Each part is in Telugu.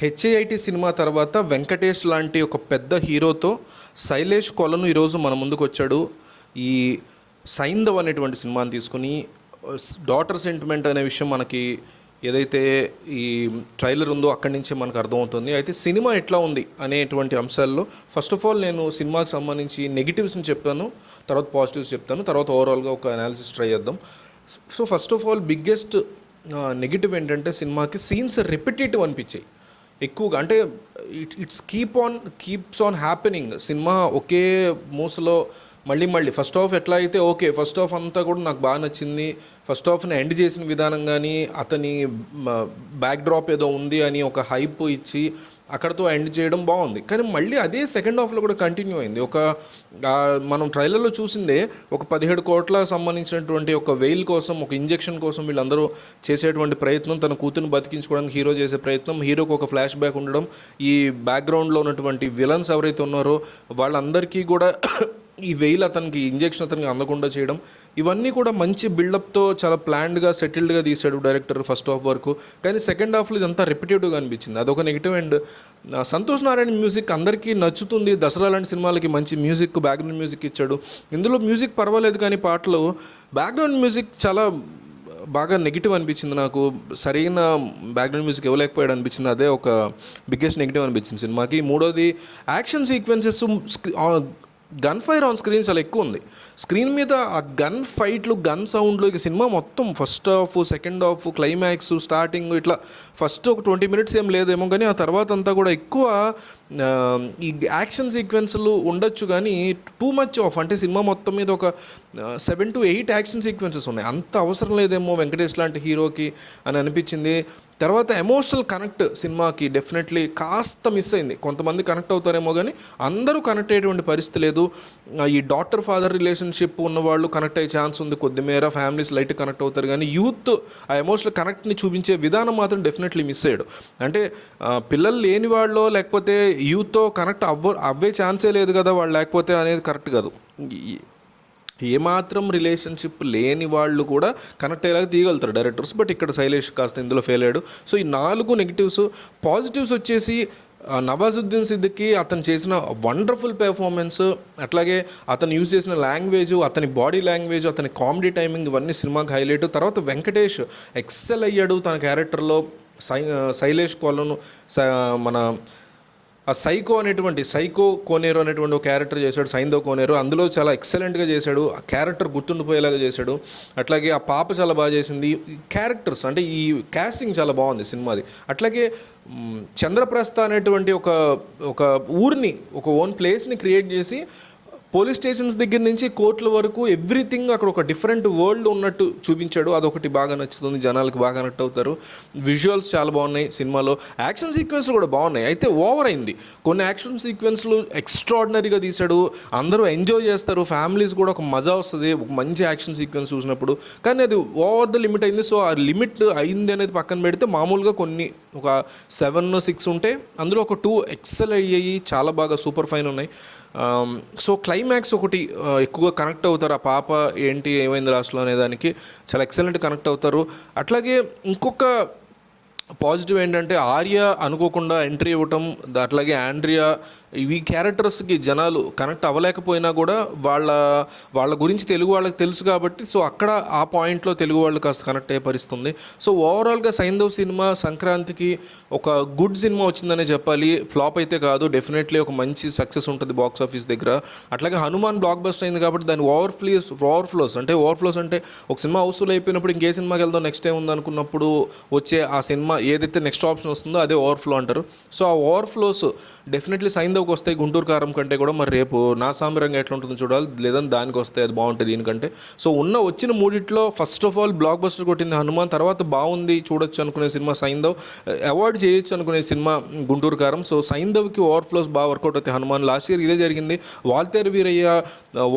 హెచ్ఏఐటి సినిమా తర్వాత వెంకటేష్ లాంటి ఒక పెద్ద హీరోతో శైలేష్ కొలను ఈరోజు మన ముందుకు వచ్చాడు. ఈ సైంధవ్ అనేటువంటి సినిమాని తీసుకుని డాటర్ సెంటిమెంట్ అనే విషయం మనకి ఏదైతే ఈ ట్రైలర్ ఉందో అక్కడి నుంచే మనకు అర్థమవుతుంది. అయితే సినిమా ఎట్లా ఉంది అనేటువంటి అంశాల్లో ఫస్ట్ ఆఫ్ ఆల్ నేను సినిమాకి సంబంధించి నెగిటివ్స్ని చెప్తాను, తర్వాత పాజిటివ్స్ చెప్తాను, తర్వాత ఓవరాల్గా ఒక అనాలిసిస్ ట్రై చేద్దాం. So first of all biggest negative ఏంటంటే సినిమాకి సీన్స్ రిపిటేటివ్ అనిపించాయి ఎక్కువగా. అంటే కీప్స్ ఆన్ హ్యాపెనింగ్. సినిమా ఒకే మూసలో మళ్ళీ ఫస్ట్ హాఫ్ ఎట్లా అయితే ఓకే, ఫస్ట్ హాఫ్ అంతా కూడా నాకు బాగా నచ్చింది. ఫస్ట్ హాఫ్ని ఎండ్ చేసిన విధానం కానీ అతని బ్యాక్ డ్రాప్ ఏదో ఉంది అని ఒక హైప్ ఇచ్చి అక్కడతో ఎండ్ చేయడం బాగుంది. కానీ మళ్ళీ అదే సెకండ్ హాఫ్లో కూడా కంటిన్యూ అయింది. మనం ట్రైలర్లో చూసిందే ఒక 17 కోట్ల సంబంధించినటువంటి ఒక వెయిల్ కోసం, ఒక ఇంజెక్షన్ కోసం వీళ్ళందరూ చేసేటువంటి ప్రయత్నం, తన కూతురుని బతికించుకోవడానికి హీరో చేసే ప్రయత్నం, హీరోకి ఒక ఫ్లాష్ బ్యాక్ ఉండడం, ఈ బ్యాక్గ్రౌండ్లో ఉన్నటువంటి విలన్స్ ఎవరైతే ఉన్నారో వాళ్ళందరికీ కూడా ఈ వెయిల్ అతనికి ఇంజెక్షన్ అతనికి అందకుండా చేయడం, ఇవన్నీ కూడా మంచి బిల్డప్తో చాలా ప్లాన్డ్గా సెటిల్డ్గా తీశాడు డైరెక్టర్ ఫస్ట్ హాఫ్ వరకు. కానీ సెకండ్ హాఫ్లో ఇదంతా రిపిటేటివ్గా అనిపించింది, అదొక negative. And Santosh Narayana music అందరికీ నచ్చుతుంది. దసరా లాంటి సినిమాలకి మంచి మ్యూజిక్, బ్యాక్గ్రౌండ్ మ్యూజిక్ ఇచ్చాడు. ఇందులో మ్యూజిక్ పర్వాలేదు, కానీ పాటలు బ్యాక్గ్రౌండ్ మ్యూజిక్ చాలా బాగా నెగిటివ్ అనిపించింది నాకు. సరైన బ్యాక్గ్రౌండ్ మ్యూజిక్ ఇవ్వలేకపోయాడు అనిపించింది. అదే ఒక బిగ్గెస్ట్ నెగిటివ్ అనిపించింది సినిమాకి. మూడోది action sequences, gun fire on screen చాలా ఎక్కువ ఉంది. స్క్రీన్ మీద ఆ గన్ ఫైట్లు, గన్ సౌండ్లు, ఇక సినిమా మొత్తం first half, second half, climax, starting ఇట్లా ఫస్ట్ ఒక 20 మినిట్స్ ఏం లేదేమో, కానీ ఆ తర్వాత అంతా కూడా ఎక్కువ ఈ యాక్షన్ సీక్వెన్స్లు ఉండొచ్చు, కానీ టూ మచ్ ఆఫ్. అంటే సినిమా మొత్తం మీద ఒక 7 to 8 యాక్షన్ సీక్వెన్సెస్ ఉన్నాయి. అంత అవసరం లేదేమో వెంకటేష్ లాంటి హీరోకి అని అనిపించింది. తర్వాత ఎమోషనల్ కనెక్ట్ సినిమాకి డెఫినెట్లీ కాస్త మిస్ అయింది. కొంతమంది కనెక్ట్ అవుతారేమో, కానీ అందరూ కనెక్ట్ అయ్యేటువంటి పరిస్థితి లేదు. ఈ డాటర్ ఫాదర్ రిలేషన్షిప్ ఉన్నవాళ్ళు కనెక్ట్ అయ్యే ఛాన్స్ ఉంది కొద్దిమేర, ఫ్యామిలీస్ లైట్ కనెక్ట్ అవుతారు, కానీ యూత్ ఆ ఎమోషనల్ కనెక్ట్ని చూపించే విధానం మాత్రం డెఫినెట్లీ మిస్ అయ్యాడు. అంటే పిల్లలు లేని వాళ్ళు లేకపోతే యూత్తో కనెక్ట్ అవ్వే ఛాన్సే లేదు కదా వాళ్ళు లేకపోతే అనేది కరెక్ట్ కాదు. ఏమాత్రం రిలేషన్షిప్ లేని వాళ్ళు కూడా కనెక్ట్ అయ్యేలాగా తీయగలుగుతారు డైరెక్టర్స్, బట్ ఇక్కడ శైలేష్ కాస్త ఇందులో ఫెయిల్ అయ్యాడు. సో ఈ 4 నెగిటివ్స్. పాజిటివ్స్ వచ్చేసి నవాజుద్దీన్ సిద్దికి అతను చేసిన వండర్ఫుల్ పెర్ఫార్మెన్స్, అట్లాగే అతను యూజ్ చేసిన లాంగ్వేజ్, అతని బాడీ లాంగ్వేజ్, అతని కామెడీ టైమింగ్, ఇవన్నీ సినిమాకి హైలైట్. తర్వాత వెంకటేష్ ఎక్సెల్ అయ్యాడు తన క్యారెక్టర్లో. శైలేష్ కొలను మన ఆ సైకో కోనేరు అనేటువంటి ఒక క్యారెక్టర్ చేశాడు, సైంధవ్ కోనేరు. అందులో చాలా ఎక్సలెంట్గా చేశాడు, ఆ క్యారెక్టర్ గుర్తుండిపోయేలాగా చేశాడు. అట్లాగే ఆ పాప చాలా బాగా చేసింది. క్యారెక్టర్స్ అంటే ఈ కాస్టింగ్ చాలా బాగుంది సినిమాది. అట్లాగే చంద్రప్రస్థ అనేటువంటి ఒక ఊరిని, ఒక ఓన్ ప్లేస్ని క్రియేట్ చేసి పోలీస్ స్టేషన్స్ దగ్గర నుంచి కోర్టుల వరకు ఎవ్రీథింగ్ అక్కడ ఒక డిఫరెంట్ వరల్డ్ ఉన్నట్టు చూపించాడు. అదొకటి బాగా నచ్చుతుంది, జనాలకు బాగా కనెక్ట్ అవుతారు. విజువల్స్ చాలా బాగున్నాయి సినిమాలో. యాక్షన్ సీక్వెన్స్లు కూడా బాగున్నాయి. అయితే ఓవర్ అయింది. కొన్ని యాక్షన్ సీక్వెన్స్లు ఎక్స్ట్రాడినరీగా తీశాడు, అందరూ ఎంజాయ్ చేస్తారు, ఫ్యామిలీస్ కూడా ఒక మజా వస్తుంది ఒక మంచి యాక్షన్ సీక్వెన్స్ చూసినప్పుడు. కానీ అది ఓవర్ ద లిమిట్ అయింది. సో ఆ లిమిట్ అయింది అనేది పక్కన పెడితే మామూలుగా కొన్ని ఒక 7-6 ఉంటే అందులో ఒక 2 ఎక్సెల్ అయ్యాయి, చాలా బాగా సూపర్ ఫైన్ ఉన్నాయి. సో క్లైమాక్స్ ఒకటి ఎక్కువగా కనెక్ట్ అవుతారు. ఆ పాప ఏంటి ఏమైంది లాస్ట్లో అనే దానికి చాలా ఎక్సలెంట్ కనెక్ట్ అవుతారు. అట్లాగే ఇంకొక పాజిటివ్ ఏంటంటే ఆర్య అనుకోకుండా ఎంట్రీ ఇవ్వటం, అట్లాగే ఆండ్రియా, ఇవి క్యారెక్టర్స్కి జనాలు కనెక్ట్ అవ్వలేకపోయినా కూడా వాళ్ళ గురించి తెలుగు వాళ్ళకి తెలుసు కాబట్టి సో అక్కడ ఆ పాయింట్లో తెలుగు వాళ్ళు కాస్త కనెక్ట్ అయ్యే పరిస్థితుంది. సో ఓవరాల్గా సైంధవ్ సినిమా సంక్రాంతికి ఒక గుడ్ సినిమా వచ్చిందనే చెప్పాలి. ఫ్లాప్ అయితే కాదు, డెఫినెట్లీ ఒక మంచి సక్సెస్ ఉంటుంది బాక్స్ ఆఫీస్ దగ్గర. అట్లాగే హనుమాన్ బ్లాక్ బస్టర్ అయింది కాబట్టి దాని ఓవర్ఫ్లోస్ అంటే ఒక సినిమా హౌస్ఫుల్ అయిపోయినప్పుడు ఇంకే సినిమాకి వెళ్దాం నెక్స్ట్ టైం ఉందనుకున్నప్పుడు వచ్చే ఆ సినిమా ఏదైతే నెక్స్ట్ ఆప్షన్ వస్తుందో అదే ఓవర్ఫ్లో అంటారు. సో ఆ ఓవర్ఫ్లోస్ డెఫినెట్లీ సైంధవ్కి వస్తాయి. గుంటూరు కారం కంటే కూడా మరి రేపు నా సామిరంగా ఎట్లా ఉంటుందో చూడాలి, లేదని దానికి వస్తాయి, అది బాగుంటుంది దీనికంటే. సో వచ్చిన మూడిట్లో first of all block buster కొట్టింది హనుమాన్, తర్వాత బాగుంది చూడొచ్చు అనుకునే సినిమా సైంధవ్, అవార్డ్ చేయొచ్చు అనుకునే సినిమా గుంటూరు కారం. సో సైంధవ్కి ఓవర్ఫ్లోస్ బాగా వర్కౌట్ అవుతాయి. హనుమాన్ లాస్ట్ ఇయర్ ఇదే జరిగింది. వాల్తేరు వీరయ్య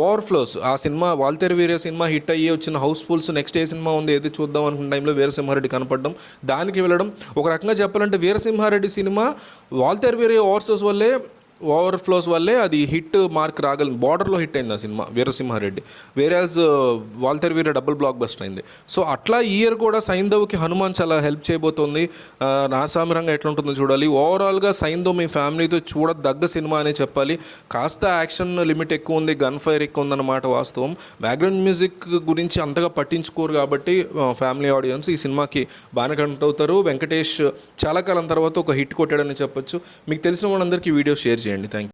ఓవర్ఫ్లోస్, ఆ cinema Waltair Veerayya cinema hit అయ్యి వచ్చిన హౌస్ఫుల్స్, నెక్స్ట్ ఏ సినిమా ఉంది ఏది చూద్దాం అనుకున్న టైంలో వీరసింహారెడ్డి కనపడడం, దానికి వెళ్ళడం. ఒక రకంగా చెప్పాలంటే వీరసింహారెడ్డి సినిమా వాల్తేరు వీరయ్య ఓవర్ఫ్లోస్ వల్లే ఓవర్ఫ్లోస్ వల్లే అది హిట్ మార్క్ రాగలిగింది. బార్డర్లో హిట్ అయింది ఆ సినిమా వీరసింహారెడ్డి, వేరేజ్ వాల్తేరు వీర డబుల్ బ్లాక్ బస్టర్ అయింది. సో అట్లా ఈ ఇయర్ కూడా సైంధవ్కి హనుమాన్ చాలా హెల్ప్ చేయబోతుంది. నాసామిరంగా ఎట్లా ఉంటుందో చూడాలి. ఓవరాల్గా సైంధవ్ మీ ఫ్యామిలీతో చూడదగ్గ సినిమా అనే చెప్పాలి. కాస్త యాక్షన్ లిమిట్ ఎక్కువ ఉంది, గన్ ఫైర్ ఎక్కువ ఉందన్నమాట వాస్తవం. బ్యాక్గ్రౌండ్ మ్యూజిక్ గురించి అంతగా పట్టించుకోరు కాబట్టి ఫ్యామిలీ ఆడియన్స్ ఈ సినిమాకి బాగానే కనెక్ట్ అవుతారు. వెంకటేష్ చాలా కాలం తర్వాత ఒక హిట్ కొట్టాడని చెప్పొచ్చు. మీకు తెలిసిన వాళ్ళందరికీ వీడియో షేర్ చేయండి. Thank you.